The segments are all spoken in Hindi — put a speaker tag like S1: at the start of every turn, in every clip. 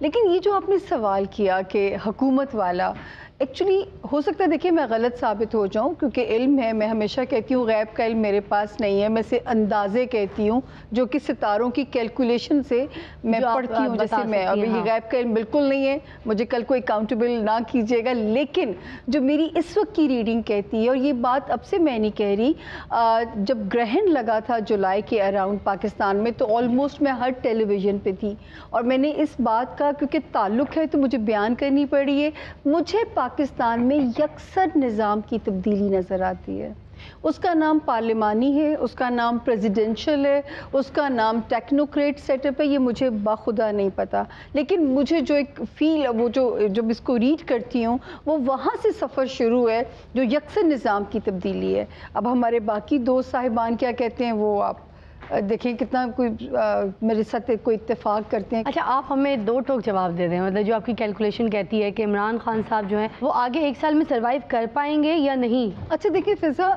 S1: लेकिन ये जो आपने सवाल किया कि हुकूमत वाला, एक्चुअली हो सकता है, देखिए मैं गलत साबित हो जाऊं, क्योंकि इल्म है, मैं हमेशा कहती हूँ गैब का इल्म मेरे पास नहीं है, मैं से अंदाजे कहती हूँ जो कि सितारों की कैलकुलेशन से मैं पढ़ती हूँ। जैसे मैं अभी ये गैब का इल्म बिल्कुल नहीं है, मुझे कल को अकाउंटेबल ना कीजिएगा, लेकिन जो मेरी इस वक्त की रीडिंग कहती है, और ये बात अब से मैं नहीं कह रही, जब ग्रहण लगा था जुलाई के अराउंड पाकिस्तान में, तो ऑलमोस्ट मैं हर टेलीविज़न पे थी और मैंने इस बात का क्योंकि ताल्लुक़ है तो मुझे बयान करनी पड़ी है। मुझे पाकिस्तान में यकसर निज़ाम की तब्दीली नज़र आती है। उसका नाम पार्लिमानी है, उसका नाम प्रेसिडेंशियल है, उसका नाम टेक्नोक्रेट सेटअप है, ये मुझे बाखुदा नहीं पता, लेकिन मुझे जो एक फील, वो जो जब इसको रीड करती हूँ, वो वहाँ से सफ़र शुरू है जो यकसर निज़ाम की तब्दीली है। अब हमारे बाकी दोस्त साहिबान क्या कहते हैं वो आप देखिए कितना कोई मेरे साथ कोई इत्तेफाक करते हैं।
S2: अच्छा, आप हमें दो टोक जवाब दे दें, मतलब जो आपकी कैलकुलेशन कहती है कि इमरान खान साहब जो हैं वो आगे 1 साल में सरवाइव कर पाएंगे या नहीं?
S1: अच्छा देखिए फिजा,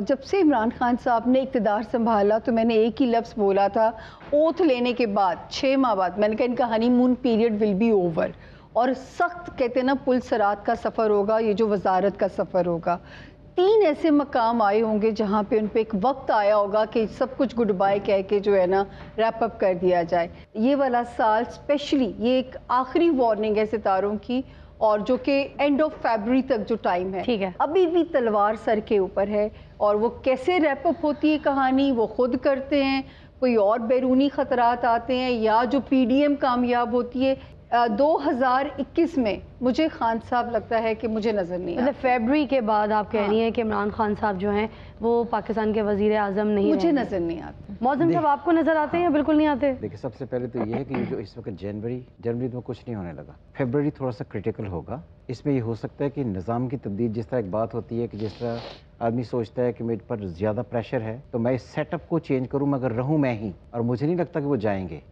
S1: जब से इमरान खान साहब ने इक़्तिदार संभाला तो मैंने एक ही लफ्ज़ बोला था, ओथ लेने के बाद 6 माह बाद मैंने कहा इनका honeymoon period will be over, और सख्त कहते हैं ना पुल सरात का सफ़र होगा, ये जो वजारत का सफ़र होगा। 3 ऐसे मकाम आए होंगे जहाँ पे उन पे एक वक्त आया होगा कि सब कुछ गुड बाय कह के जो है ना रैप अप कर दिया जाए। ये वाला साल स्पेशली ये एक आखिरी वार्निंग है सितारों की, और जो कि एंड ऑफ फरवरी तक जो टाइम है,
S2: ठीक है,
S1: अभी भी तलवार सर के ऊपर है, और वो कैसे रैप अप होती है कहानी वो खुद करते हैं, कोई और बैरूनी ख़तरात आते हैं, या जो PDM कामयाब होती है 2021 में, मुझे खान साहब लगता है कि मुझे नज़र नहीं आता।
S2: मतलब फरवरी के बाद आप कह रही हैं कि इमरान खान साहब जो हैं वो पाकिस्तान के वज़ीर आज़म नहीं,
S1: मुझे नज़र नहीं आते।
S2: मौज़म साहब आपको नज़र आते हैं या बिल्कुल नहीं आते?
S3: देखिए, सबसे पहले तो ये है कि जो इस वक्त जनवरी तो कुछ नहीं होने लगा, फरवरी थोड़ा सा क्रिटिकल होगा। इसमें ये हो सकता है कि निज़ाम की तब्दील, जिस तरह एक बात होती है कि जिस तरह आदमी सोचता है कि मेरे पर ज़्यादा प्रेशर है तो मैं इस सेटअप को चेंज करूँ, मगर रहूँ मैं ही, और मुझे नहीं लगता कि वो जाएंगे।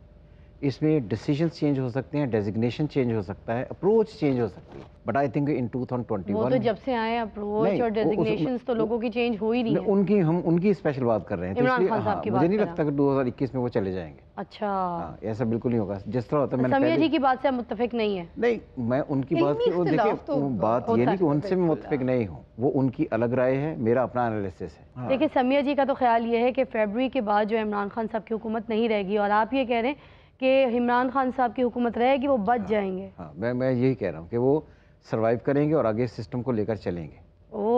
S3: इसमें डिसीजंस चेंज हो सकते हैं, डेजिग्नेशन चेंज हो सकता है, अप्रोच चेंज हो सकती है, बट आई थिंक इन 2021
S2: वो तो जब से आए अप्रोच और डेजिग्नेशंस तो लोगों की चेंज हो ही नहीं है।
S3: हम उनकी स्पेशल बात कर रहे हैं, तो इसलिए मुझे नहीं लगता कि 2021 में वो चले जाएंगे।
S2: अच्छा,
S3: ऐसा बिल्कुल नहीं होगा जिस तरह होता है।
S2: समिया जी की बात से आप मुत्तफिक नहीं है?
S3: नहीं, मैं उनकी बात की, वो देखिए बात ये नहीं कि उनसे मैं मुत्तफिक नहीं हूँ, वो उनकी अलग राय है, मेरा अपना एनालिसिस है।
S2: देखिए, समिया जी का तो ख्याल ये है कि फरवरी के बाद जो इमरान खान साहब की हुकूमत नहीं रहेगी, और आप ये कह रहे हैं कि इमरान खान साहब की हुकूमत रहेगी, वो बच जाएंगे।
S3: हाँ, मैं यही कह रहा हूँ कि वो सर्वाइव करेंगे और आगे सिस्टम को लेकर चलेंगे।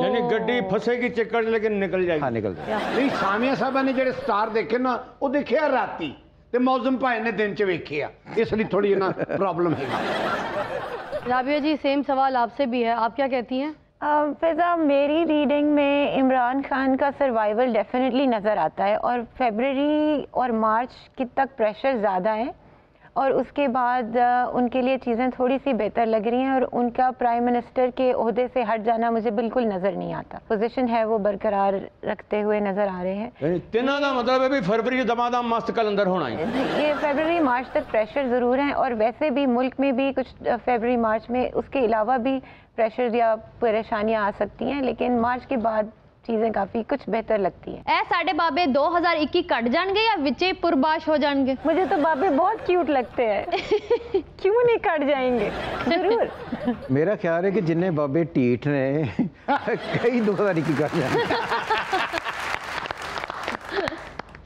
S4: यानी गड्डी फंसेगी चक्कर लेकिन निकल जाएगी।
S3: हाँ, निकल जाएगी।
S4: नहीं, सामिया साहब ने जेडे स्टार देखे ना, वो देखे राती ते मौजम भाई ने दिन च वेखे, इसलिए थोड़ी ना प्रॉब्लम है।
S2: राबिया जी, सेम सवाल आपसे भी है, आप क्या कहती हैं?
S5: फिजा, मेरी रीडिंग में इमरान खान का सर्वाइवल डेफिनेटली नज़र आता है, और फरवरी और मार्च की तक प्रेशर ज़्यादा है, और उसके बाद उनके लिए चीज़ें थोड़ी सी बेहतर लग रही हैं, और उनका प्राइम मिनिस्टर के ओहदे से हट जाना मुझे बिल्कुल नज़र नहीं आता। पोजीशन है वो बरकरार रखते हुए नज़र आ रहे हैं।
S4: तिना का मतलब है भी फरवरी के दमादम मस्त कलंदर होना है।
S5: ये फरवरी मार्च तक प्रेशर ज़रूर है, और वैसे भी मुल्क में भी कुछ फरवरी मार्च में उसके अलावा भी प्रेशर या परेशानियाँ आ सकती हैं, लेकिन मार्च के बाद चीज़ें काफ़ी कुछ बेहतर लगती हैं।
S6: ए साढ़े बाबे 2021 कट जाएंगे या विचे पुरबाश हो जाएंगे?
S5: मुझे तो बाबे बहुत क्यूट लगते हैं क्यों नहीं कट जाएंगे, जरूर।
S3: मेरा ख्याल है कि जिन्ने बाबे टीठ ने कई 2021 कट जाएंगे।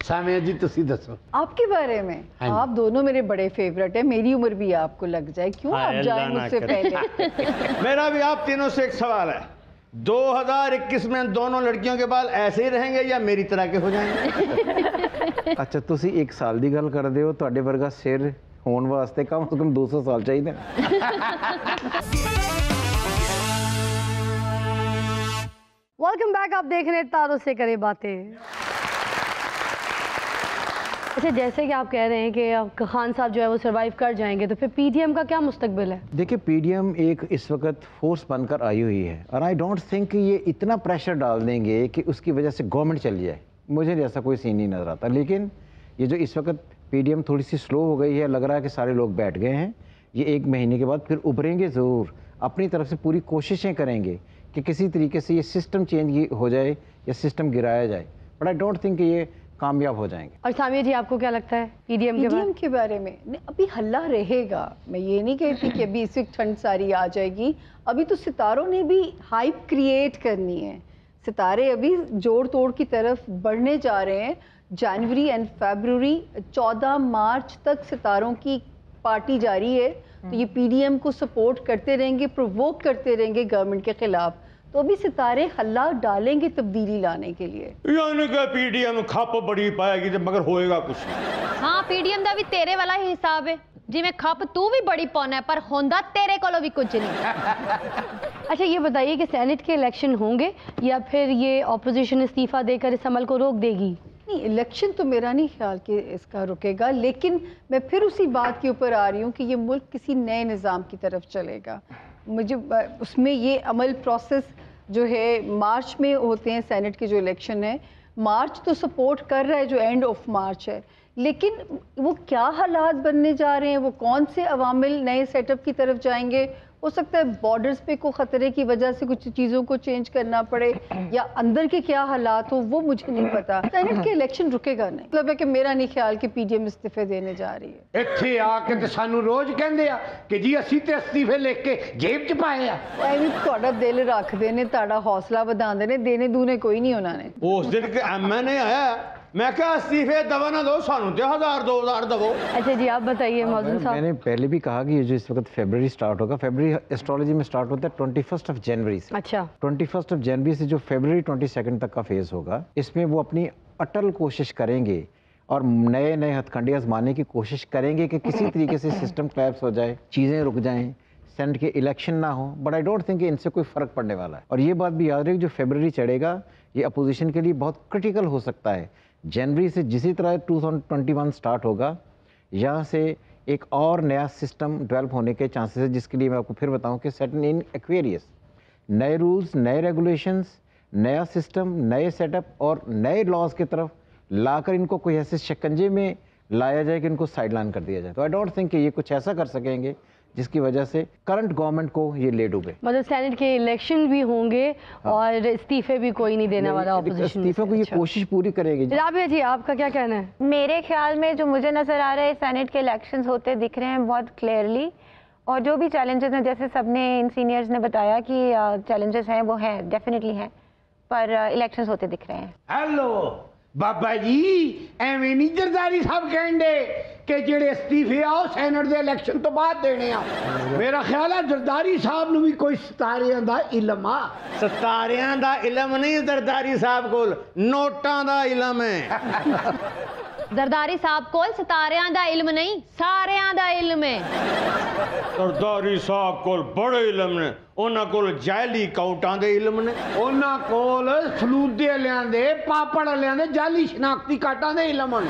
S4: सामिया जी तुसी दसो
S1: आपके बारे में। आप दोनों मेरे बड़े फेवरेट है, मेरी उम्र भी आपको लग जाए, क्यों आप जाए मुझसे पहले।
S4: मेरा भी आप तीनों से एक सवाल है, 2021 में दोनों लड़कियों के बाल ऐसे ही रहेंगे या मेरी तरह के हो जाएंगे?
S3: अच्छा, तुसी 1 साल की गल कर दे हो, तुहाडे वर्गा सिर होने वास्ते कम से कम 200 साल चाहिए।
S2: वेलकम बैक, आप देख रहे हैं तारों से करें बातें। अच्छा, जैसे कि आप कह रहे हैं कि खान साहब जो है वो सरवाइव कर जाएंगे, तो फिर PDM का क्या मुस्तकबिल है?
S3: देखिए, PDM एक इस वक्त फोर्स बनकर आई हुई है, और आई डोंट थिंक कि ये इतना प्रेशर डाल देंगे कि उसकी वजह से गवर्नमेंट चली जाए। मुझे ऐसा कोई सीन नहीं नज़र आता। लेकिन ये जो इस वक्त PDM थोड़ी सी स्लो हो गई है, लग रहा है कि सारे लोग बैठ गए हैं, ये 1 महीने के बाद फिर उभरेंगे ज़रूर, अपनी तरफ से पूरी कोशिशें करेंगे कि किसी तरीके से ये सिस्टम चेंज हो जाए या सिस्टम गिराया जाए। बट आई डोंट थिंक ये कामयाब हो जाएंगे।
S2: और सामिया जी आपको क्या लगता है पीडीएम के
S1: पीडीएम
S2: बाद?
S1: के बारे में नहीं, अभी हल्ला रहेगा। मैं ये नहीं कहती कि अभी इस वक्त ठंड सारी आ जाएगी। अभी तो सितारों ने भी हाइप क्रिएट करनी है। सितारे अभी जोड़ तोड़ की तरफ बढ़ने जा रहे हैं। जनवरी एंड फरवरी 14 मार्च तक सितारों की पार्टी जारी है। तो ये पीडीएम को सपोर्ट करते रहेंगे, प्रोवोक करते रहेंगे गवर्नमेंट के खिलाफ। तो अभी सितारे हल्ला डालेंगे तब्दीली लाने के लिए।
S4: यानी कि पीडीएम खप बड़ी पाएगी तो मगर होएगा कुछ नहीं।
S6: हाँ पीडीएम का भी तेरे वाला ही हिसाब है, जिमें खप तू भी बड़ी पौना है पर होंदा तेरे को भी कुछ नहीं।
S2: अच्छा ये बताइए कि सेनेट के इलेक्शन होंगे या फिर ये ऑपोजिशन इस्तीफा देकर इस अमल को रोक देगी?
S1: नहीं, इलेक्शन तो मेरा नहीं ख्याल कि इसका रुकेगा, लेकिन मैं फिर उसी बात के ऊपर आ रही हूँ कि ये मुल्क किसी नए निज़ाम की तरफ चलेगा। मुझे उसमें ये अमल प्रोसेस जो है मार्च में होते हैं, सेनेट के जो इलेक्शन है मार्च तो सपोर्ट कर रहा है जो एंड ऑफ मार्च है, लेकिन वो क्या हालात बनने जा रहे हैं, वो कौन से अवामिल नए सेटअप की तरफ जाएंगे। हो सकता है बॉर्डर्स पे को ख़तरे की वजह से कुछ चीज़ों को चेंज करना पड़े या अंदर के क्या हालात हो वो मुझे नहीं पता। सेनेट के इलेक्शन रुकेगा नहीं, मतलब है कि मेरा नहीं ख्याल कि पीडीएम इस्तीफे देने जा रही है।
S7: ਇੱਥੇ ਆ ਕੇ ਤੇ ਸਾਨੂੰ ਰੋਜ਼ ਕਹਿੰਦੇ ਆ ਕਿ ਜੀ ਅਸੀਂ ਤੇ ਅਸਤੀਫੇ ਲਿਖ ਕੇ ਜੇਬ 'ਚ ਪਾਏ ਆ।
S1: ਐਵੇਂ ਤੁਹਾਡਾ ਦਿਲ ਰੱਖਦੇ ਨੇ, ਤੁਹਾਡਾ ਹੌਸਲਾ ਵਧਾਉਂਦੇ ਨੇ, ਦੇਣੇ ਦੂਨੇ ਕੋਈ ਨਹੀਂ ਉਹਨਾਂ ਨੇ।
S4: उस दिन के एमएनए आया, मैं क्या इस्तीफे दवा ना दो, सानू ते 1000 2000 दवो।
S2: अच्छा जी आप बताइए मौजूद साहब।
S3: मैंने पहले भी कहा कि ये जो इस वक्त फरवरी स्टार्ट होगा, फरवरी एस्ट्रोलॉजी में स्टार्ट होता है 21 जनवरी से।
S2: अच्छा
S3: 21 जनवरी से जो फरवरी 22 तक का फेज होगा, इसमें वो अपनी अटल कोशिश करेंगे और नए नए हथकंडे आजमाने की कोशिश करेंगे कि किसी तरीके से सिस्टम क्लैप्स हो जाए, चीज़ें रुक जाएं, सेनेट के इलेक्शन ना हो। बट आई डोंट थिंक कि इनसे कोई फ़र्क पड़ने वाला है। और ये बात भी याद रहे जो फरवरी चढ़ेगा ये अपोजिशन के लिए बहुत क्रिटिकल हो सकता है। जनवरी से जिसी तरह 2021 स्टार्ट होगा, यहाँ से एक और नया सिस्टम डेवलप होने के चांसेस है, जिसके लिए मैं आपको फिर बताऊं कि सेटन इन एक्वेरियस नए रूल्स, नए रेगुलेशंस, नया सिस्टम, नए सेटअप और नए लॉज की तरफ लाकर इनको कोई ऐसे शिकंजे में लाया जाए कि इनको साइडलाइन कर दिया जाए। तो आई डोंट थिंक कि ये कुछ ऐसा कर सकेंगे जिसकी वजह से करंट गवर्नमेंट को ये ले डूबे।
S2: मतलब सेनेट के इलेक्शन भी होंगे और इस्तीफे भी कोई नहीं देने वाला ऑपोजिशन।
S3: इस्तीफे को ये कोशिश पूरी करेगी।
S2: राबिया जी आपका क्या कहना है?
S5: मेरे ख्याल में जो मुझे नज़र आ रहा है सेनेट के इलेक्शंस होते दिख रहे हैं बहुत क्लियरली, और जो भी चैलेंजेस हैं जैसे सबने इन सीनियर्स ने बताया कि चैलेंजेस हैं वो हैं, डेफिनेटली हैं, पर इलेक्शंस होते दिख रहे हैं।
S7: ਹੈਲੋ ਬਾਬਾ ਜੀ ਐਵੇਂ ਨਹੀਂ ਜਰਦਾਰੀ ਸਾਹਿਬ ਕਹਿੰਦੇ ਕਿ ਜਿਹੜੇ ਅਸਤੀਫੇ ਆ ਉਹ ਸੈਨੇਟ ਦੇ ਇਲੈਕਸ਼ਨ ਤੋਂ ਬਾਅਦ ਦੇਣੇ ਆ। ਮੇਰਾ ਖਿਆਲ ਹੈ ਜਰਦਾਰੀ ਸਾਹਿਬ ਨੂੰ ਵੀ ਕੋਈ ਸਿਤਾਰਿਆਂ ਦਾ ਇਲਮ ਆ।
S4: सितारियां दा इलम नहीं जरदारी साहब कोल, नोटां दा इलम है।
S6: जरदारी साहब कोल सितारियां दा इल्म नहीं सारियां दा इल्म है।
S4: जरदारी साहब कोल बड़े इलम ने, उन्हां कोल जाली काउंटां दे इलम ने।
S7: ਉਹਨਾਂ ਕੋਲ ਫਲੂਦੇ ਵਾਲਿਆਂ ਦੇ, ਪਾਪੜ ਵਾਲਿਆਂ ਦੇ, ਜਾਲੀ ਸ਼ਨਾਖਤੀ ਕਾਰਡਾਂ ਦੇ ਇਲਮ ਹਨ।